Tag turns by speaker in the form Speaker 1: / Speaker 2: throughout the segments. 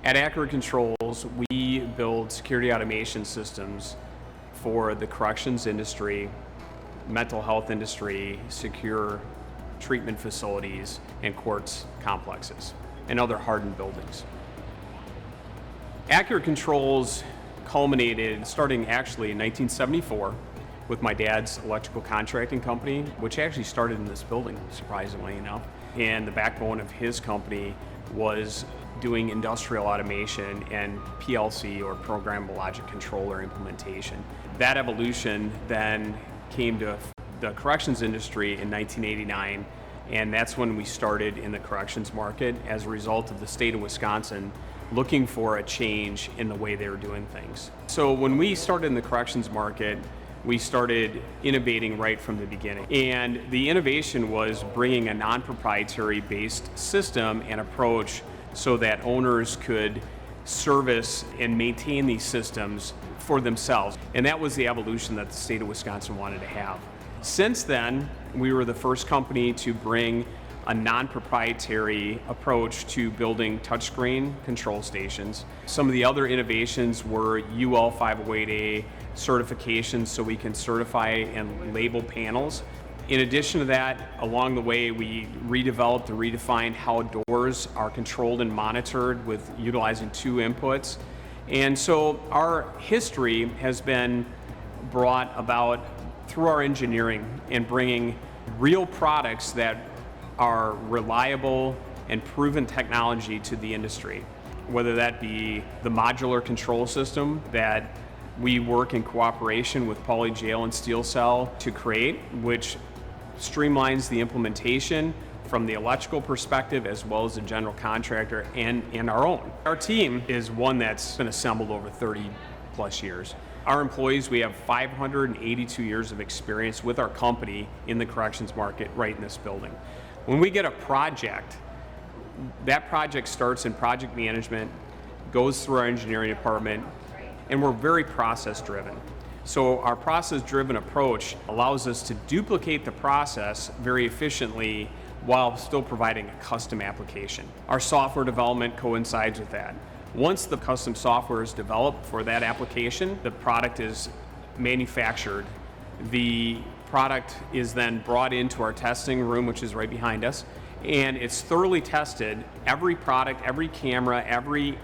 Speaker 1: At Accurate Controls, we build security automation systems for the corrections industry, mental health industry, secure treatment facilities, and courts complexes, and other hardened buildings. Accurate Controls culminated starting actually in 1974 with my dad's electrical contracting company, which actually started in this building, surprisingly enough. And the backbone of his company was doing industrial automation and PLC, or programmable logic controller, implementation. That evolution then came to the corrections industry in 1989, and that's when we started in the corrections market as a result of the state of Wisconsin looking for a change in the way they were doing things. So when we started in the corrections market, we started innovating right from the beginning. And the innovation was bringing a non-proprietary based system and approach so that owners could service and maintain these systems for themselves. And that was the evolution that the state of Wisconsin wanted to have. Since then, we were the first company to bring a non-proprietary approach to building touchscreen control stations. Some of the other innovations were UL 508A certifications, so we can certify and label panels. In addition to that, along the way, we redeveloped and redefined how doors are controlled and monitored with utilizing 2 inputs. And so our history has been brought about through our engineering and bringing real products that are reliable and proven technology to the industry, whether that be the modular control system that we work in cooperation with Pauly Jail and Steel Cell to create, which streamlines the implementation from the electrical perspective as well as the general contractor and our own. Our team is one that's been assembled over 30 plus years. Our employees, we have 582 years of experience with our company in the corrections market right in this building. When we get a project, that project starts in project management, goes through our engineering department, and we're very process driven. So our process driven approach allows us to duplicate the process very efficiently while still providing a custom application. Our software development coincides with that. Once the custom software is developed for that application, the product is manufactured. The product is then brought into our testing room, which is right behind us, and it's thoroughly tested. Every product, every camera, every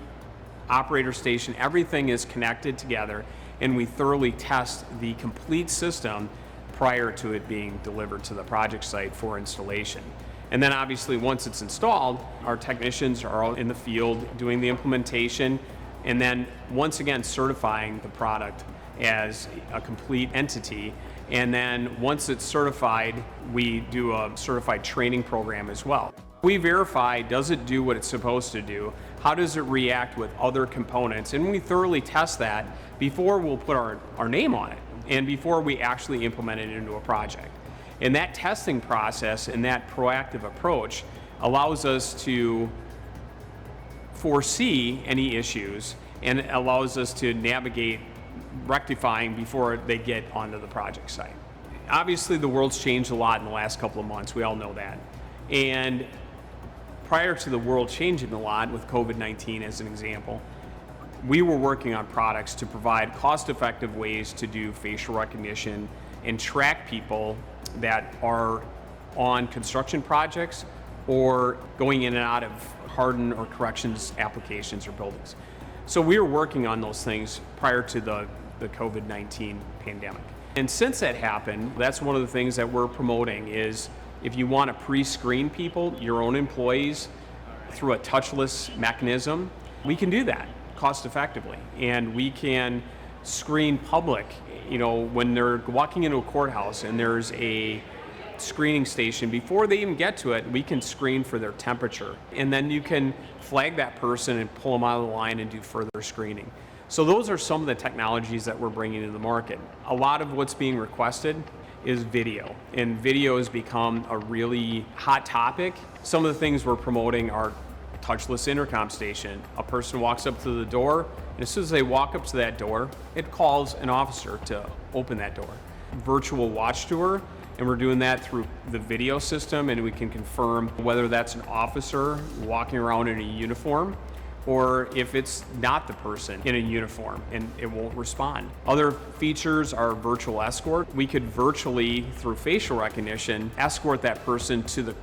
Speaker 1: operator station, everything is connected together, and we thoroughly test the complete system prior to it being delivered to the project site for installation. And then obviously once it's installed, our technicians are out in the field doing the implementation, and then once again certifying the product as a complete entity. And then once it's certified, we do a certified training program as well. We verify, does it do what it's supposed to do? How does it react with other components? And we thoroughly test that before we'll put our name on it and before we actually implement it into a project. And that testing process and that proactive approach allows us to foresee any issues and allows us to navigate rectifying before they get onto the project site. Obviously, the world's changed a lot in the last couple of months. We all know that. And prior to the world changing a lot with COVID-19 as an example, we were working on products to provide cost-effective ways to do facial recognition and track people that are on construction projects or going in and out of hardened or corrections applications or buildings. So we were working on those things prior to the COVID-19 pandemic. And since that happened, that's one of the things that we're promoting is if you want to pre-screen people, your own employees, through a touchless mechanism, we can do that cost effectively. And we can screen public, when they're walking into a courthouse and there's a screening station, before they even get to it, we can screen for their temperature. And then you can flag that person and pull them out of the line and do further screening. So those are some of the technologies that we're bringing to the market. A lot of what's being requested is video, and video has become a really hot topic. Some of the things we're promoting are touchless intercom station. A person walks up to the door, and as soon as they walk up to that door, it calls an officer to open that door. Virtual watch tour, and we're doing that through the video system, and we can confirm whether that's an officer walking around in a uniform or if it's not the person in a uniform and it won't respond. Other features are virtual escort. We could virtually, through facial recognition, escort that person to the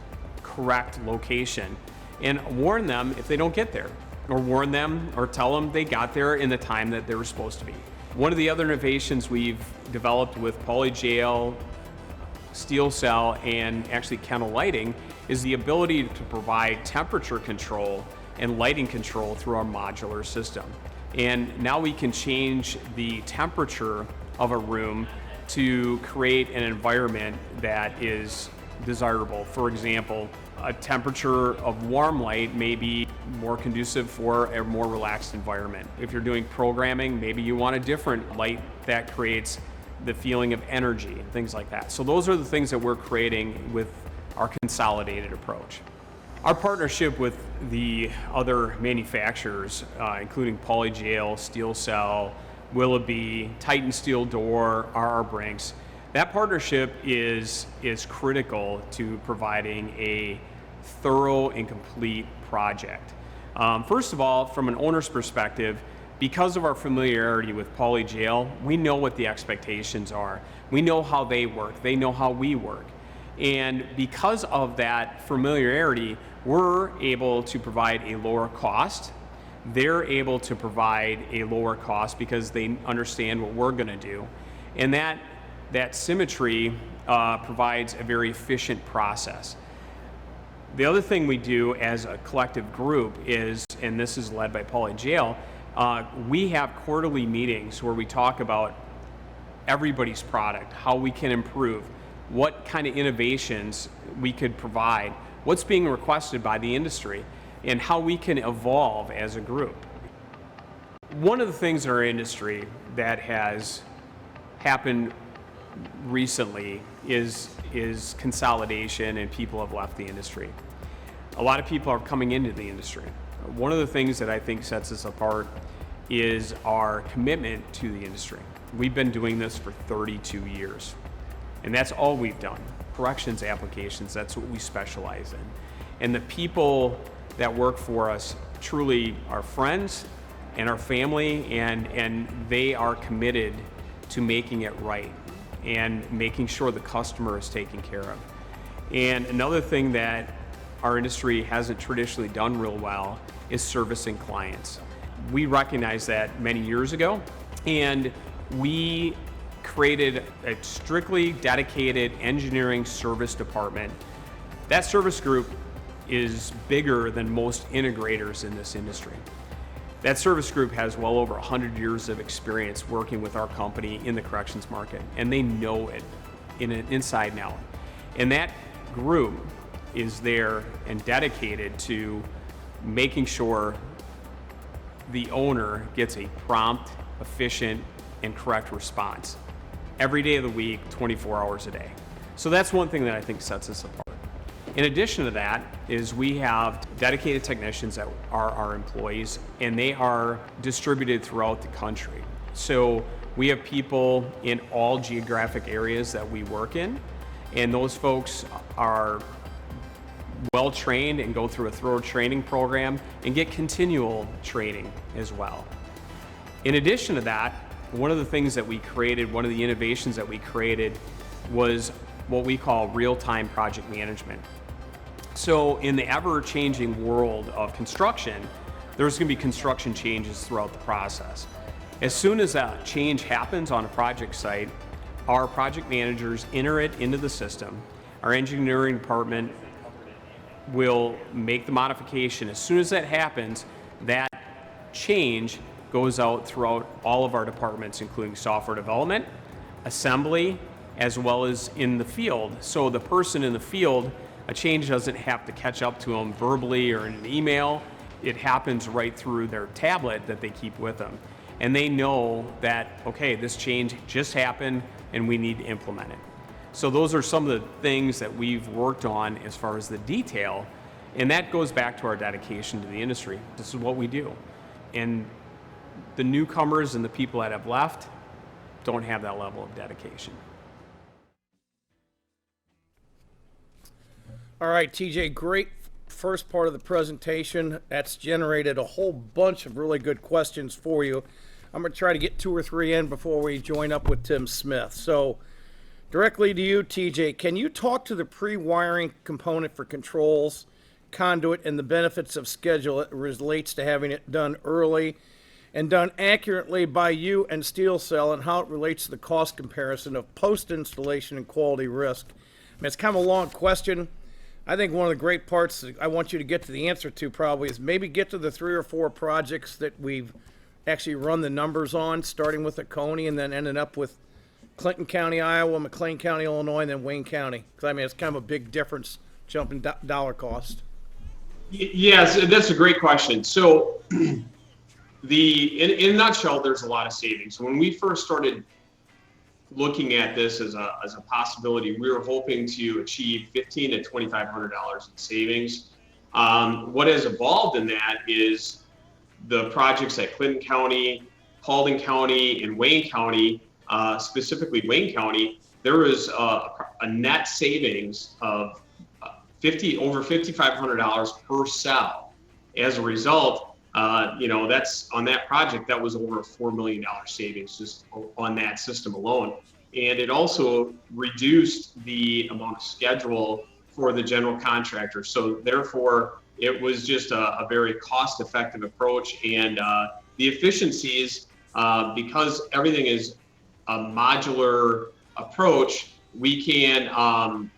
Speaker 1: correct location and warn them if they don't get there, or warn them or tell them they got there in the time that they were supposed to be. One of the other innovations we've developed with Pauly jail, steel cell, and actually kennel lighting is the ability to provide temperature control and lighting control through our modular system. And now we can change the temperature of a room to create an environment that is desirable. For example, a temperature of warm light may be more conducive for a more relaxed environment. If you're doing programming, maybe you want a different light that creates the feeling of energy and things like that. So those are the things that we're creating with our consolidated approach. Our partnership with the other manufacturers, including Pauly Jail, Steel Cell, Willoughby, Titan Steel Door, RR Brinks, that partnership is critical to providing a thorough and complete project. First of all, from an owner's perspective, because of our familiarity with Pauly Jail, we know what the expectations are. We know how they work. They know how we work. And because of that familiarity, we're able to provide a lower cost. They're able to provide a lower cost because they understand what we're going to do. And that symmetry provides a very efficient process. The other thing we do as a collective group is, and this is led by Pauly Jail, we have quarterly meetings where we talk about everybody's product, how we can improve, what kind of innovations we could provide, what's being requested by the industry, and how we can evolve as a group. One of the things in our industry that has happened recently is consolidation, and people have left the industry. A lot of people are coming into the industry. One of the things that I think sets us apart is our commitment to the industry. We've been doing this for 32 years, and that's all we've done. Corrections applications, that's what we specialize in. And the people that work for us truly are friends and our family, and they are committed to making it right and making sure the customer is taken care of. And another thing that our industry hasn't traditionally done real well is servicing clients. We recognized that many years ago, and we created a strictly dedicated engineering service department. That service group is bigger than most integrators in this industry. That service group has well over 100 years of experience working with our company in the corrections market, and they know it inside and out. And that group is there and dedicated to making sure the owner gets a prompt, efficient, and correct response every day of the week, 24 hours a day. So that's one thing that I think sets us apart. In addition to that is we have dedicated technicians that are our employees, and they are distributed throughout the country. So we have people in all geographic areas that we work in, and those folks are well trained and go through a thorough training program and get continual training as well. In addition to that, one of the things that we created, one of the innovations that we created was what we call real-time project management. So in the ever-changing world of construction, there's going to be construction changes throughout the process. As soon as that change happens on a project site, our project managers enter it into the system. Our engineering department will make the modification. As soon as that happens, that change goes out throughout all of our departments, including software development, assembly, as well as in the field. So the person in the field, a change doesn't have to catch up to them verbally or in an email. It happens right through their tablet that they keep with them. And they know that, okay, this change just happened and we need to implement it. So those are some of the things that we've worked on as far as the detail, and that goes back to our dedication to the industry. This is what we do. And the newcomers and the people that have left don't have that level of dedication.
Speaker 2: All right, TJ, great first part of the presentation. That's generated a whole bunch of really good questions for you. I'm going to try to get 2 or 3 in before we join up with Tim Smith. So directly to you, TJ, can you talk to the pre-wiring component for controls, conduit, and the benefits of schedule that relates to having it done early and done accurately by you and Steel Cell, and how it relates to the cost comparison of post-installation and quality risk? I mean, it's kind of a long question. I think one of the great parts that I want you to get to the answer to probably is maybe get to the 3 or 4 projects that we've actually run the numbers on, starting with Oconee and then ending up with Clinton County, Iowa, McLean County, Illinois, and then Wayne County. Because I mean, it's kind of a big difference, jumping dollar cost.
Speaker 3: Yes, that's a great question. So in a nutshell, there's a lot of savings. When we first started looking at this as a possibility, we were hoping to achieve $1,500 to $2,500 in savings. What has evolved in that is the projects at Clinton County, Paulding County, and Wayne County, specifically Wayne County. There was a net savings of over $5,500 per cell. As a result, that's on that project, that was over a $4 million savings just on that system alone. And it also reduced the amount of schedule for the general contractor. So therefore, it was just a very cost-effective approach. And the efficiencies, because everything is a modular approach, we can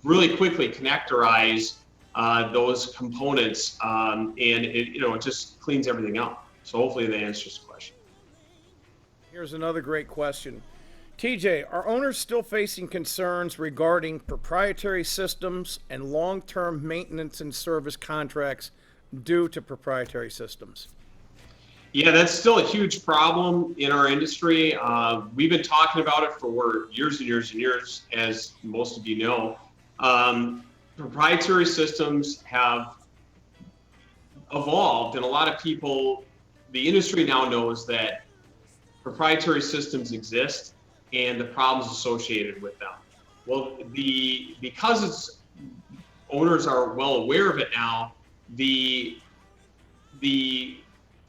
Speaker 3: really quickly connectorize those components, and it just cleans everything up. So hopefully that answers the question.
Speaker 2: Here's another great question. TJ, are owners still facing concerns regarding proprietary systems and long-term maintenance and service contracts due to proprietary systems?
Speaker 3: Yeah, that's still a huge problem in our industry. We've been talking about it for years and years and years, as most of you know. Proprietary systems have evolved, and a lot of people, the industry now knows that proprietary systems exist and the problems associated with them. Well, because owners are well aware of it now, the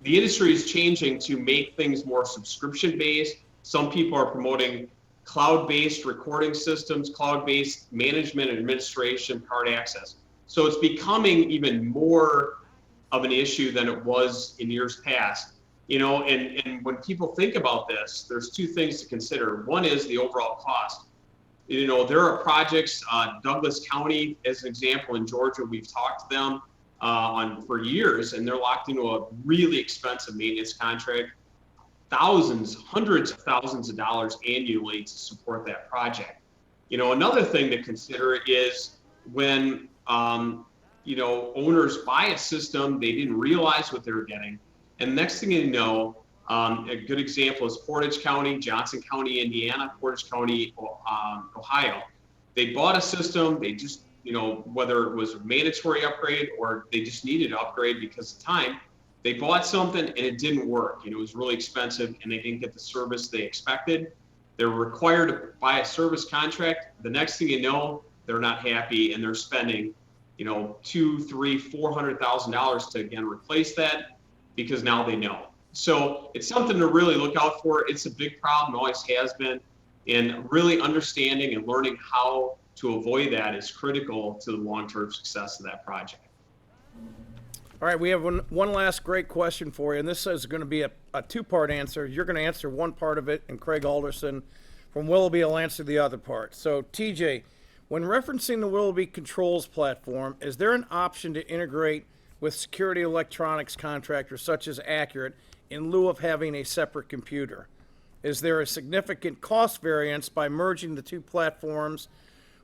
Speaker 3: industry is changing to make things more subscription-based. Some people are promoting cloud-based recording systems, cloud-based management and administration, card access. So it's becoming even more of an issue than it was in years past. And when people think about this, there's 2 things to consider. One is the overall cost. There are projects, Douglas County, as an example, in Georgia, we've talked to them for years, and they're locked into a really expensive maintenance contract, hundreds of thousands of dollars annually to support that project. Another thing to consider is when, owners buy a system, they didn't realize what they were getting. And next thing you know, a good example is Portage County, Johnson County, Indiana, Portage County, Ohio. They bought a system, they just, whether it was a mandatory upgrade or they just needed to upgrade because of time, they bought something and it didn't work. It was really expensive and they didn't get the service they expected. They're required to buy a service contract. The next thing you know, they're not happy and they're spending, $200,000, $300,000, $400,000 to again replace that, because now they know. So it's something to really look out for. It's a big problem, always has been, and really understanding and learning how to avoid that is critical to the long-term success of that project.
Speaker 2: All right, we have one last great question for you, and this is going to be a 2-part answer. You're going to answer one part of it, and Craig Alderson from Willoughby will answer the other part. So, TJ, when referencing the Willoughby Controls platform, is there an option to integrate with security electronics contractors such as Accurate in lieu of having a separate computer? Is there a significant cost variance by merging the 2 platforms,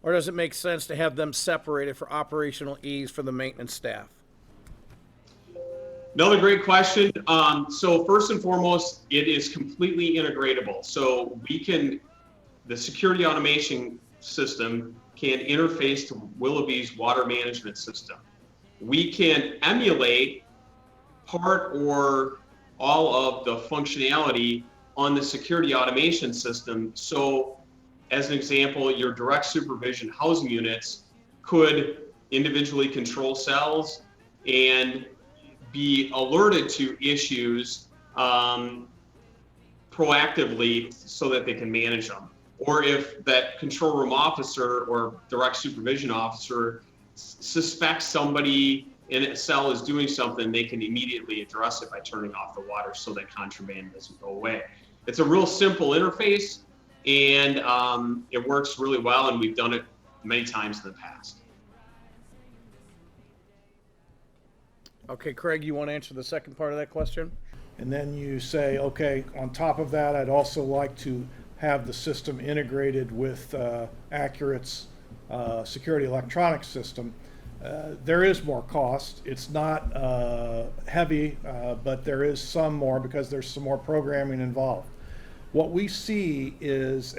Speaker 2: or does it make sense to have them separated for operational ease for the maintenance staff?
Speaker 3: Another great question. So first and foremost, it is completely integratable. So the security automation system can interface to Willoughby's water management system. We can emulate part or all of the functionality on the security automation system. So as an example, your direct supervision housing units could individually control cells and be alerted to issues proactively so that they can manage them. Or if that control room officer or direct supervision officer suspects somebody in a cell is doing something, they can immediately address it by turning off the water so that contraband doesn't go away. It's a real simple interface, and it works really well, and we've done it many times in the past.
Speaker 2: Okay, Craig, you want to answer the second part of that question?
Speaker 4: And then you say, okay, on top of that, I'd also like to have the system integrated with Accurate's security electronics system. There is more cost. It's not heavy, but there is some more because there's some more programming involved. What we see is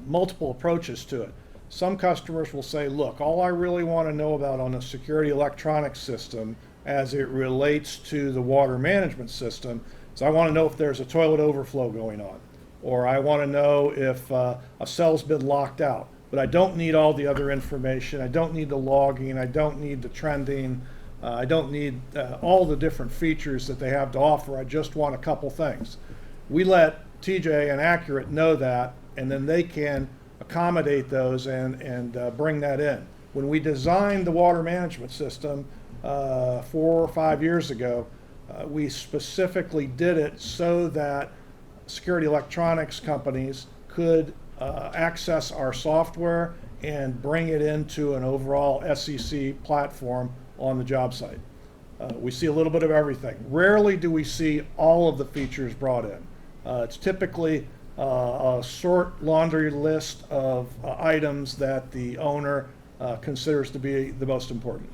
Speaker 4: multiple approaches to it. Some customers will say, look, all I really want to know about on a security electronics system as it relates to the water management system is I want to know if there's a toilet overflow going on, or I want to know if a cell's been locked out. But I don't need all the other information. I don't need the logging. I don't need the trending. I don't need all the different features that they have to offer. I just want a couple things. We let TJ and Accurate know that, and then they can accommodate those and bring that in. When we designed the water management system 4 or 5 years ago, we specifically did it so that security electronics companies could access our software and bring it into an overall SEC platform on the job site. We see a little bit of everything. Rarely do we see all of the features brought in. It's typically a short laundry list of items that the owner considers to be the most important.